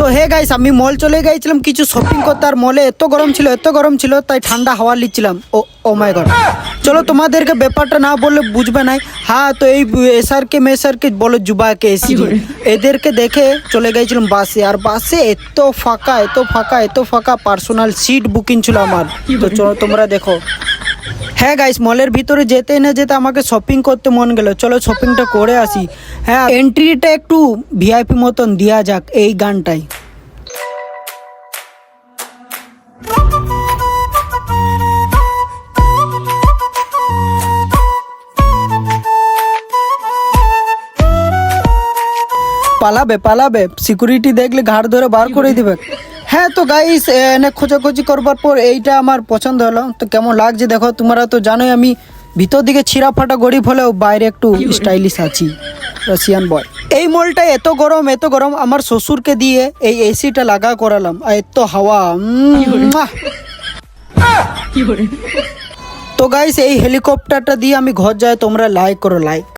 So hey guys, আমি মল চলে গিয়েছিলাম কিছু শপিং করতে। আর মলে এত গরম ছিল তাই ঠান্ডা হাওয়া নিচ্ছিলাম। ও মাই গড, চলো তোমাদেরকে ব্যাপারটা না বললে বুঝবে নাই। হ্যাঁ, তো এই এসআরকে মেসারকে বলো জুবাকে এসি, এদেরকে দেখে চলে গিয়েছিলাম বাসে। আর বাসে এত ফাঁকা পার্সোনাল সিট বুকিং ছিল আমার। তো চলো তোমরা দেখো। হ্যাঁ গাইস, মলের ভিতরে যেতে না যেতে আমাকে শপিং করতে মন গেল। চলো শপিংটা করে আসি। হ্যাঁ, এন্ট্রিটা একটু ভিআইপি মতন দেওয়া যাক এই গানটাই। পালাবে সিকিউরিটি দেখলে ঘাড় ধরে বার করে দিবে। হ্যাঁ তো গাইস, এনে খোঁজাখুঁজি করবার পর এইটা আমার পছন্দ হলো। তো কেমন লাগছে দেখো। তোমরা তো জানোই আমি ভিতর দিকে ছিঁড়া ফাটা গরিব হলেও বাইরে একটু স্টাইলিশ আছি, রাশিয়ান বয়। এই মলটা এত গরম আমার শ্বশুরকে দিয়ে এই এসিটা লাগা করালাম। আর এত হাওয়া। তো গাইস, এই হেলিকপ্টারটা দিয়ে আমি ঘর যাই। তোমরা লাইক করো, লাইক।